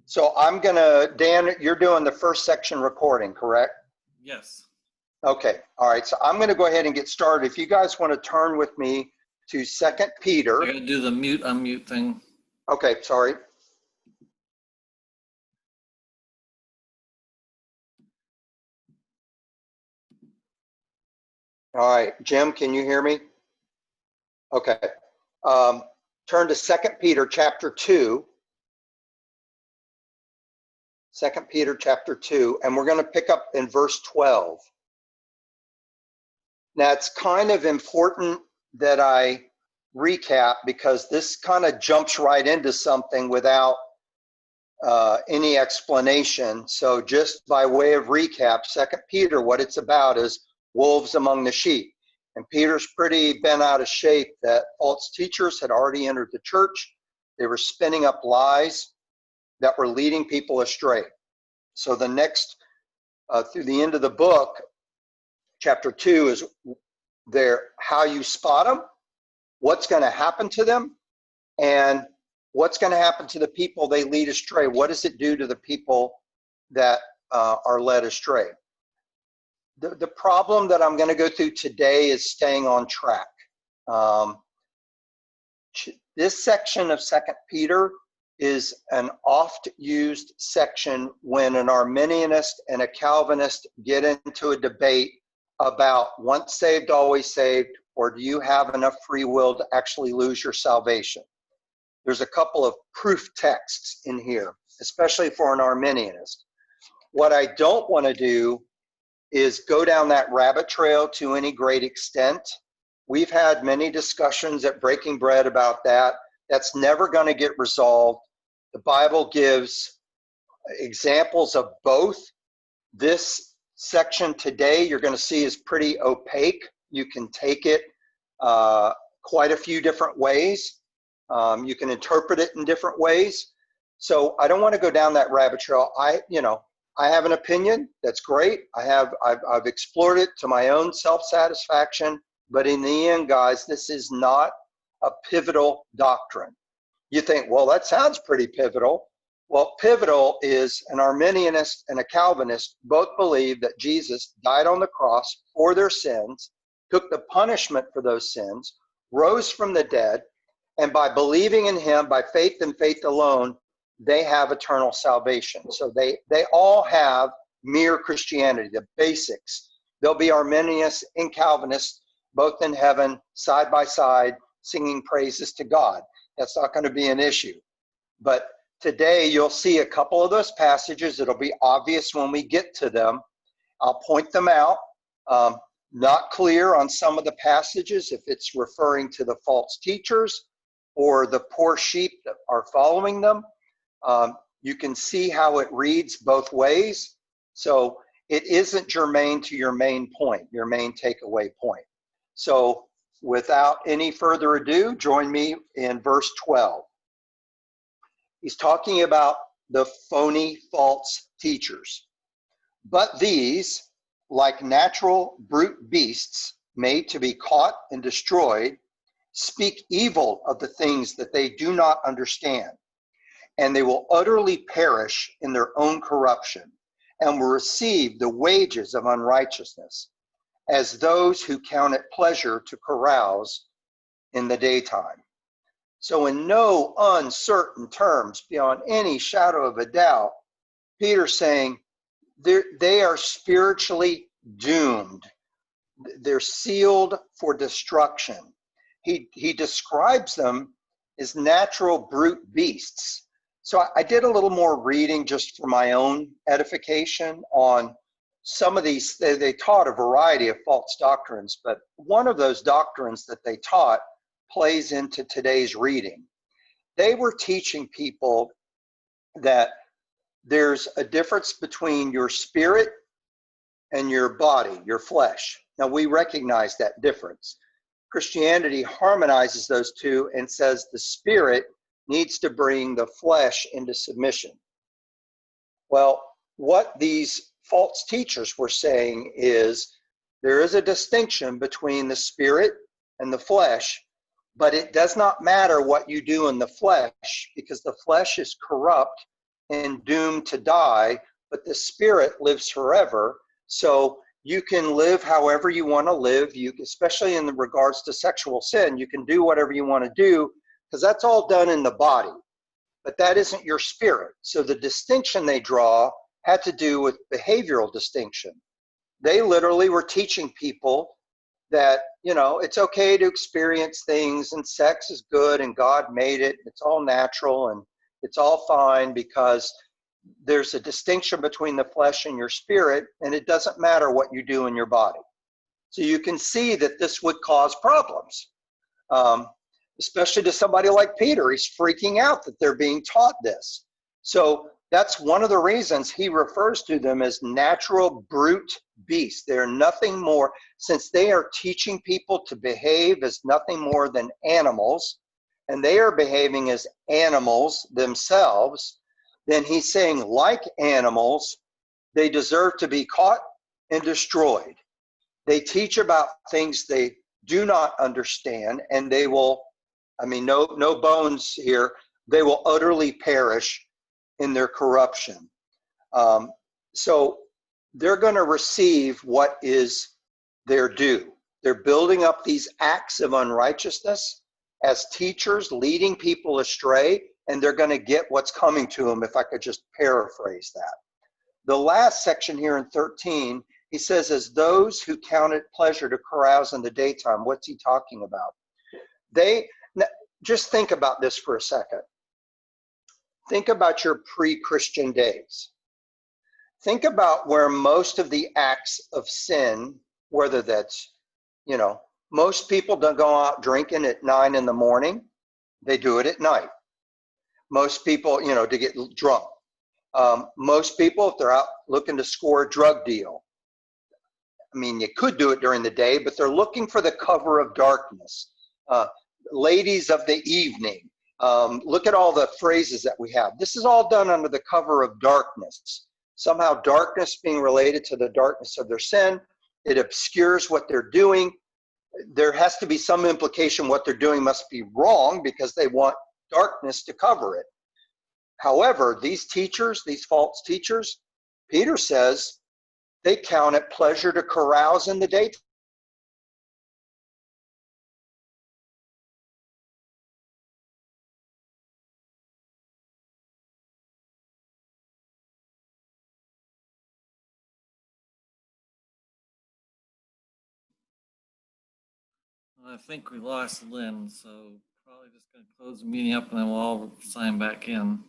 So I'm Dan, you're doing the first section recording, correct? Yes. Okay, all right. So I'm gonna go ahead and get started. If you guys want to turn with me to 2 Peter. I gotta do the mute, unmute thing. Okay, sorry. All right, Jim, can you hear me? Okay. Turn to 2 Peter chapter 2. 2 Peter chapter 2, and we're going to pick up in verse 12. Now, it's kind of important that I recap because this kind of jumps right into something without any explanation. So just by way of recap, 2 Peter, what it's about is wolves among the sheep. And Peter's pretty bent out of shape that false teachers had already entered the church. They were spinning up lies that were leading people astray. So the next, through the end of the book, chapter 2 is there how you spot them, what's going to happen to them, and what's going to happen to the people they lead astray. What does it do to the people that are led astray? The problem that I'm going to go through today is staying on track. This section of 2 Peter is an oft-used section when an Arminianist and a Calvinist get into a debate about once saved, always saved, or do you have enough free will to actually lose your salvation? There's a couple of proof texts in here, especially for an Arminianist. What I don't want to do is go down that rabbit trail to any great extent. We've had many discussions at Breaking Bread about that. That's never going to get resolved. The Bible gives examples of both. This section today you're going to see is pretty opaque. You can take it quite a few different ways. You can interpret it in different ways. So I don't want to go down that rabbit trail. I have an opinion. That's great. I've explored it to my own self-satisfaction. But in the end, guys, this is not a pivotal doctrine. You think, well, that sounds pretty pivotal. Well, pivotal is an Arminianist and a Calvinist both believe that Jesus died on the cross for their sins, took the punishment for those sins, rose from the dead, and by believing in him, by faith and faith alone, they have eternal salvation. So they all have mere Christianity, the basics. They'll be Arminians and Calvinists, both in heaven, side by side, singing praises to God. That's not going to be an issue. But today you'll see a couple of those passages. It'll be obvious when we get to them. I'll point them out. Not clear on some of the passages if it's referring to the false teachers or the poor sheep that are following them. You can see how it reads both ways. So it isn't germane to your main point, your main takeaway point. So without any further ado, join me in verse 12. He's talking about the phony false teachers. But these, like natural brute beasts made to be caught and destroyed, speak evil of the things that they do not understand, and they will utterly perish in their own corruption and will receive the wages of unrighteousness, as those who count it pleasure to carouse in the daytime. So in no uncertain terms, beyond any shadow of a doubt, Peter's saying they are spiritually doomed. They're sealed for destruction. He describes them as natural brute beasts. So I did a little more reading just for my own edification on some of these. They taught a variety of false doctrines, but one of those doctrines that they taught plays into today's reading. They were teaching people that there's a difference between your spirit and your body, your flesh. Now we recognize that difference. Christianity harmonizes those two and says the spirit needs to bring the flesh into submission. Well, what these false teachers were saying is there is a distinction between the spirit and the flesh, But it does not matter what you do in the flesh, because the flesh is corrupt and doomed to die, but the spirit lives forever. So you can live however you want to live. You, especially in regards to sexual sin, you can do whatever you want to do, because that's all done in the body. But that isn't your spirit. So the distinction they draw had to do with behavioral distinction. They literally were teaching people that, you know, it's okay to experience things, and sex is good and God made it. It's all natural and it's all fine, because there's a distinction between the flesh and your spirit, and it doesn't matter what you do in your body. So you can see that this would cause problems, especially to somebody like Peter. He's freaking out that they're being taught this. So that's one of the reasons he refers to them as natural brute beasts. They're nothing more, since they are teaching people to behave as nothing more than animals, and they are behaving as animals themselves. Then he's saying, like animals, they deserve to be caught and destroyed. They teach about things they do not understand, and they will, I mean, no bones here, they will utterly perish in their corruption. So they're going to receive what is their due. They're building up these acts of unrighteousness as teachers, leading people astray, and they're going to get what's coming to them, if I could just paraphrase that. The last section here in 13, he says, as those who count it pleasure to carouse in the daytime. What's he talking about? Just think about this for a second. Think about your pre-Christian days. Think about where most of the acts of sin, whether that's, you know, most people don't go out drinking at 9 in the morning. They do it at night. Most people, you know, to get drunk. Most people, if they're out looking to score a drug deal, I mean, you could do it during the day, but they're looking for the cover of darkness. Ladies of the evening. Look at all the phrases that we have. This is all done under the cover of darkness. Somehow darkness being related to the darkness of their sin. It obscures what they're doing. There has to be some implication what they're doing must be wrong, because they want darkness to cover it. However, these teachers, these false teachers, Peter says, they count it pleasure to carouse in the daytime. I think we lost Lynn, so probably just going to close the meeting up and then we'll all sign back in.